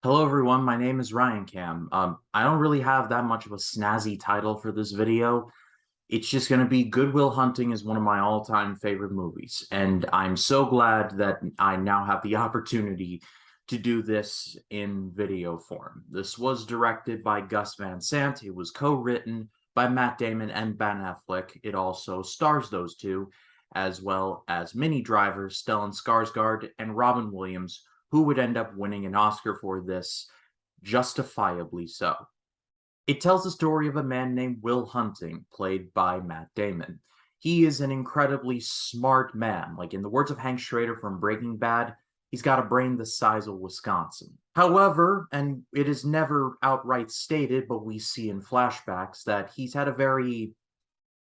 Hello everyone, my name is Ryan Cam. I don't really have that much of a snazzy title for this video. It's just going to be Good Will Hunting is one of my all-time favorite movies, and I'm so glad that I now have the opportunity to do this in video form. This was directed by Gus Van Sant. It was co-written by Matt Damon and Ben Affleck. It also stars those two, as well as Minnie Driver, Stellan Skarsgård, and Robin Williams, who would end up winning an Oscar for this, justifiably so. It tells the story of a man named Will Hunting, played by Matt Damon. He is an incredibly smart man. Like in the words of Hank Schrader from Breaking Bad, he's got a brain the size of Wisconsin. However, and it is never outright stated, but we see in flashbacks that he's had a very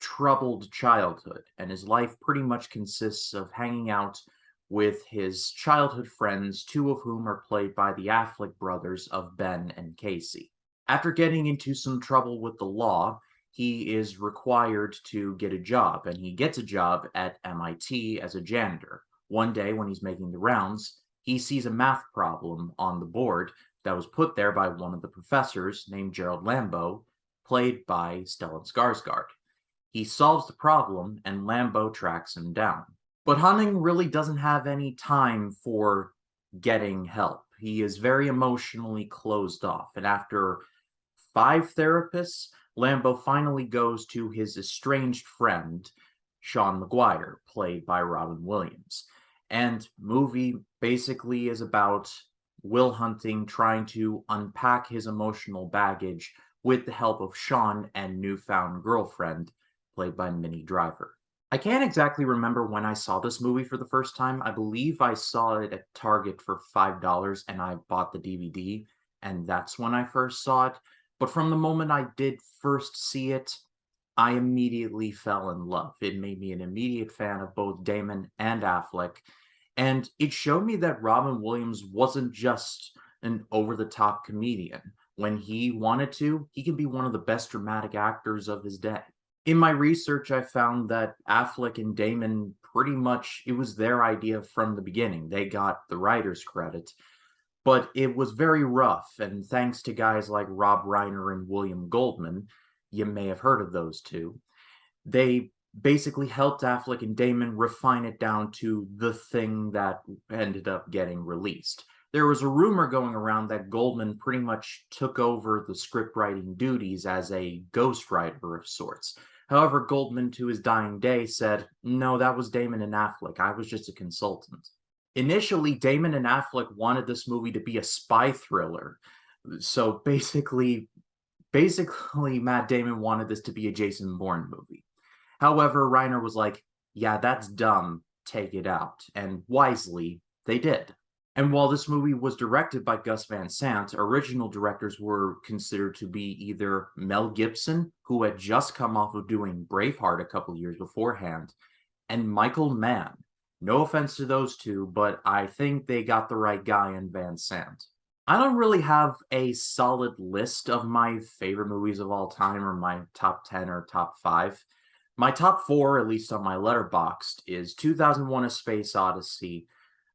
troubled childhood, and his life pretty much consists of hanging out with his childhood friends, two of whom are played by the Affleck brothers of Ben and Casey. After getting into some trouble with the law, he is required to get a job, and he gets a job at MIT as a janitor. One day, when he's making the rounds, he sees a math problem on the board that was put there by one of the professors named Gerald Lambeau, played by Stellan Skarsgård. He solves the problem, and Lambeau tracks him down. But Hunting really doesn't have any time for getting help. He is very emotionally closed off, and after 5 therapists, Lambeau finally goes to his estranged friend, Sean Maguire, played by Robin Williams. And movie basically is about Will Hunting trying to unpack his emotional baggage with the help of Sean and newfound girlfriend, played by Minnie Driver. I can't exactly remember when I saw this movie for the first time. I believe I saw it at Target for $5 and I bought the DVD, and that's when I first saw it. But from the moment I did first see it, I immediately fell in love. It made me an immediate fan of both Damon and Affleck, and it showed me that Robin Williams wasn't just an over-the-top comedian. When he wanted to, he can be one of the best dramatic actors of his day. In my research, I found that Affleck and Damon pretty much, it was their idea from the beginning. They got the writer's credit, but it was very rough. And thanks to guys like Rob Reiner and William Goldman, you may have heard of those two, they basically helped Affleck and Damon refine it down to the thing that ended up getting released. There was a rumor going around that Goldman pretty much took over the script writing duties as a ghostwriter of sorts. However, Goldman, to his dying day, said, "No, that was Damon and Affleck. I was just a consultant." Initially, Damon and Affleck wanted this movie to be a spy thriller. So basically, Matt Damon wanted this to be a Jason Bourne movie. However, Reiner was like, "Yeah, that's dumb. Take it out." And wisely, they did. And while this movie was directed by Gus Van Sant, original directors were considered to be either Mel Gibson, who had just come off of doing Braveheart a couple years beforehand, and Michael Mann. No offense to those two, but I think they got the right guy in Van Sant. I don't really have a solid list of my favorite movies of all time or my top 10 or top 5. My top 4, at least on my Letterboxd, is 2001: A Space Odyssey,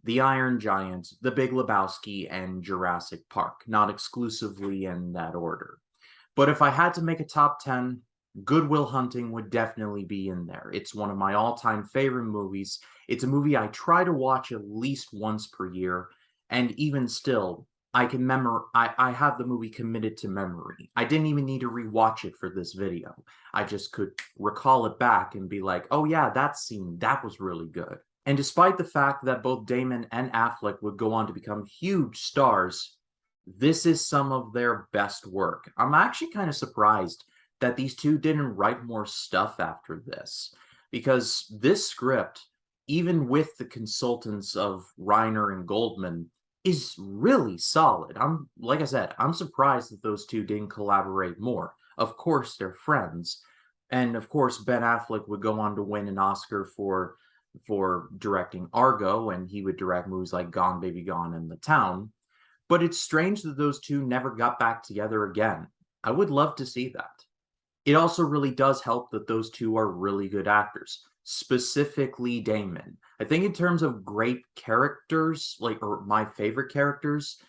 The Iron Giant, The Big Lebowski, and Jurassic Park, not exclusively in that order. But if I had to make a top 10, Good Will Hunting would definitely be in there. It's one of my all-time favorite movies. It's a movie I try to watch at least once per year, and even still, I have the movie committed to memory. I didn't even need to rewatch it for this video. I just could recall it back and be like, "Oh yeah, that scene, that was really good." And despite the fact that both Damon and Affleck would go on to become huge stars, this is some of their best work. I'm actually kind of surprised that these two didn't write more stuff after this, because this script, even with the consultants of Reiner and Goldman, is really solid. Like I said, I'm surprised that those two didn't collaborate more. Of course, they're friends, and of course, Ben Affleck would go on to win an Oscar for directing Argo, and he would direct movies like Gone Baby Gone and The Town. But it's strange that those two never got back together again. I would love to see that. It also really does help that those two are really good actors, specifically Damon. I think in terms of great characters, like, or my favorite characters,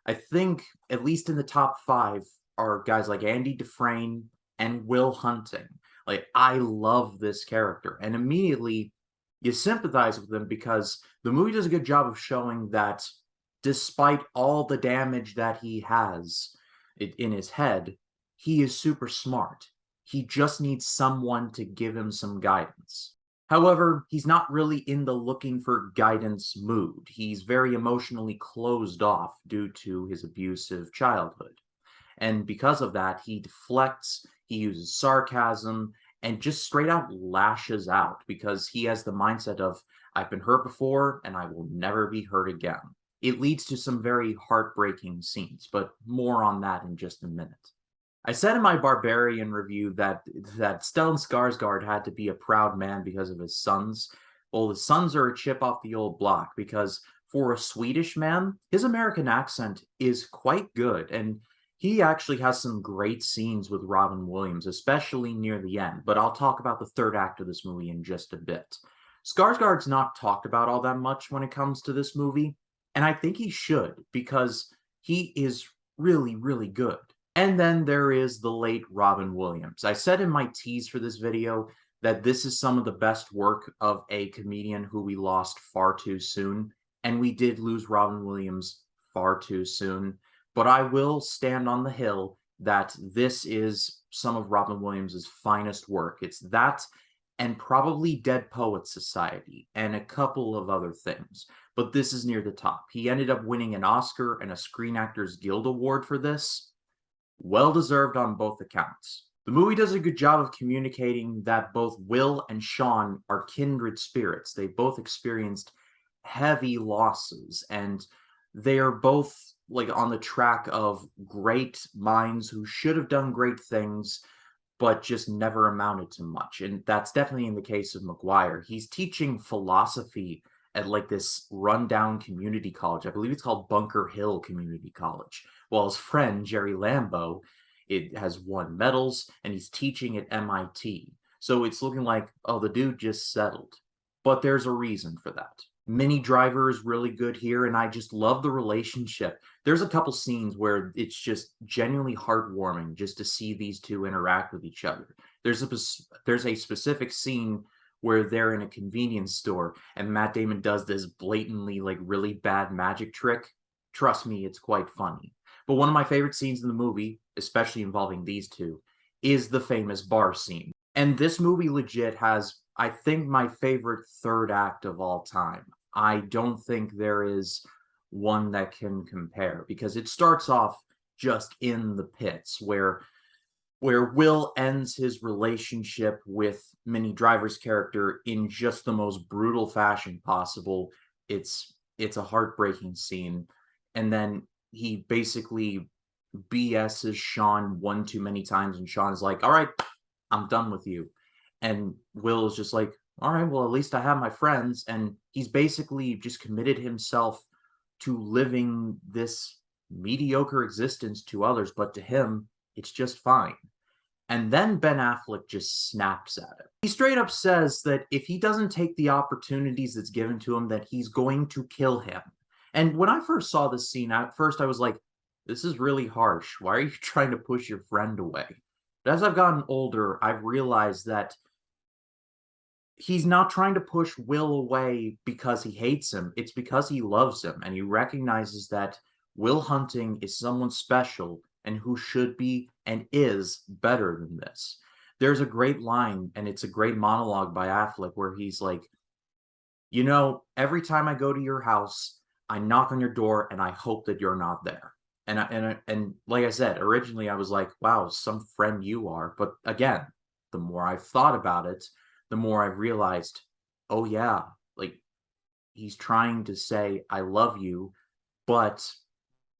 I think, at least in the top 5, are guys like Andy Dufresne and Will Hunting. Like, I love this character, and immediately you sympathize with him because the movie does a good job of showing that despite all the damage that he has in his head, he is super smart. He just needs someone to give him some guidance. However, he's not really in the looking for guidance mood. He's very emotionally closed off due to his abusive childhood. And because of that, he deflects, he uses sarcasm, and just straight out lashes out because he has the mindset of, I've been hurt before and I will never be hurt again. It leads to some very heartbreaking scenes, but more on that in just a minute. I said in my Barbarian review that Stellan Skarsgård had to be a proud man because of his sons. Well, the sons are a chip off the old block because for a Swedish man, his American accent is quite good, and he actually has some great scenes with Robin Williams, especially near the end. But I'll talk about the third act of this movie in just a bit. Skarsgård's not talked about all that much when it comes to this movie, and I think he should because he is really, really good. And then there is the late Robin Williams. I said in my tease for this video that this is some of the best work of a comedian who we lost far too soon, and we did lose Robin Williams far too soon. But I will stand on the hill that this is some of Robin Williams' finest work. It's that and probably Dead Poets Society and a couple of other things. But this is near the top. He ended up winning an Oscar and a Screen Actors Guild Award for this. Well deserved on both accounts. The movie does a good job of communicating that both Will and Sean are kindred spirits. They both experienced heavy losses, and they are both like on the track of great minds who should have done great things but just never amounted to much. And that's definitely in the case of McGuire. He's teaching philosophy at like this rundown community college. I believe it's called Bunker Hill Community College. While his friend, Jerry Lambo, it has won medals and he's teaching at MIT. So it's looking like, oh, the dude just settled. But there's a reason for that. Minnie Driver is really good here, and I just love the relationship. There's a couple scenes where it's just genuinely heartwarming just to see these two interact with each other. There's a specific scene where they're in a convenience store and Matt Damon does this blatantly like really bad magic trick. Trust me, it's quite funny. But one of my favorite scenes in the movie, especially involving these two, is the famous bar scene. And this movie legit has, I think, my favorite third act of all time. I don't think there is one that can compare because it starts off just in the pits where Will ends his relationship with Minnie Driver's character in just the most brutal fashion possible. It's a heartbreaking scene. And then he basically BS's Sean one too many times, and Sean's like, all right, I'm done with you. And Will is just like, all right, well, at least I have my friends. And he's basically just committed himself to living this mediocre existence to others, but to him, it's just fine. And then Ben Affleck just snaps at him. He straight up says that if he doesn't take the opportunities that's given to him, that he's going to kill him. And when I first saw this scene, at first I was like, this is really harsh. Why are you trying to push your friend away? But as I've gotten older, I've realized that he's not trying to push Will away because he hates him. It's because he loves him, and he recognizes that Will Hunting is someone special and who should be and is better than this. There's a great line, and it's a great monologue by Affleck, where he's like, you know, every time I go to your house, I knock on your door and I hope that you're not there. And like I said, originally I was like, wow, some friend you are. But again, the more I've thought about it, the more I've realized, oh yeah, like he's trying to say, I love you, but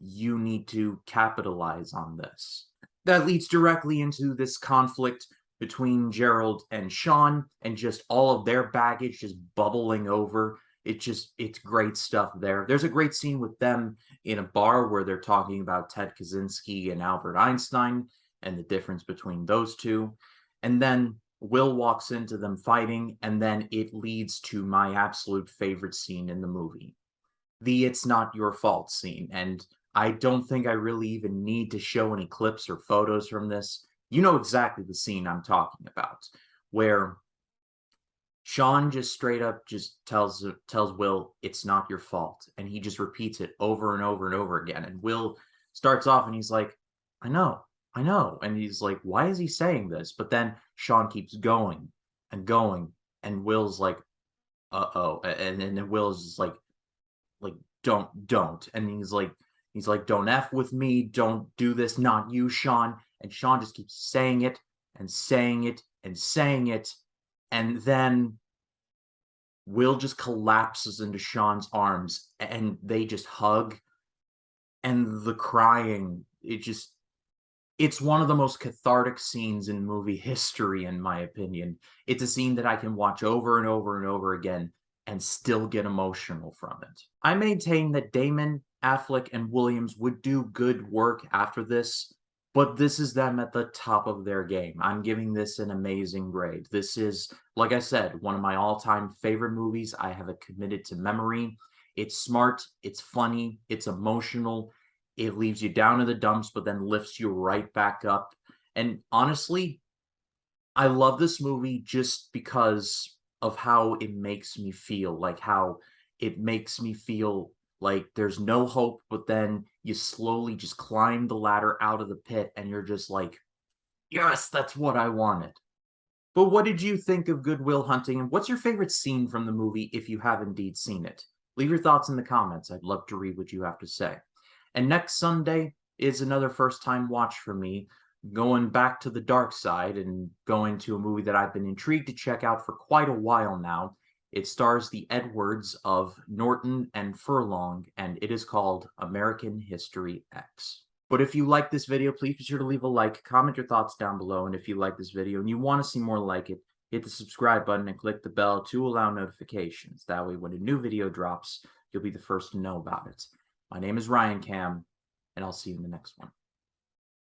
you need to capitalize on this. That leads directly into this conflict between Gerald and Sean and just all of their baggage just bubbling over. It's great stuff there. There's a great scene with them in a bar where they're talking about Ted Kaczynski and Albert Einstein and the difference between those two. And then Will walks into them fighting, and then it leads to my absolute favorite scene in the movie, the "It's Not Your Fault" scene. And I don't think I really even need to show any clips or photos from this. You know exactly the scene I'm talking about, where Sean just straight up just tells Will it's not your fault, and he just repeats it over and over and over again. And Will starts off and he's like, I know," and he's like, "Why is he saying this?" But then Sean keeps going and going, and Will's like, "Uh-oh," and then Will's just like don't, and he's like, "Don't f with me, don't do this, not you, Sean," and Sean just keeps saying it and saying it and saying it, and then Will just collapses into Sean's arms and they just hug, and the crying, it's one of the most cathartic scenes in movie history, in my opinion. It's a scene that I can watch over and over and over again and still get emotional from it. I maintain that Damon, Affleck, and Williams would do good work after this, but this is them at the top of their game. I'm giving this an amazing grade. This is, like I said, one of my all-time favorite movies. I have it committed to memory. It's smart, it's funny, it's emotional, it leaves you down in the dumps, but then lifts you right back up. And honestly, I love this movie just because of how it makes me feel, like how it makes me feel like there's no hope, but then you slowly just climb the ladder out of the pit and you're just like, yes, that's what I wanted. But what did you think of Good Will Hunting, and what's your favorite scene from the movie if you have indeed seen it? Leave your thoughts in the comments. I'd love to read what you have to say. And next Sunday is another first time watch for me, going back to the dark side and going to a movie that I've been intrigued to check out for quite a while now. It stars the Edwards of Norton and Furlong, and it is called American History X. But if you like this video, please be sure to leave a like, comment your thoughts down below, and if you like this video and you want to see more like it, hit the subscribe button and click the bell to allow notifications. That way, when a new video drops, you'll be the first to know about it. My name is Ryan Cam, and I'll see you in the next one.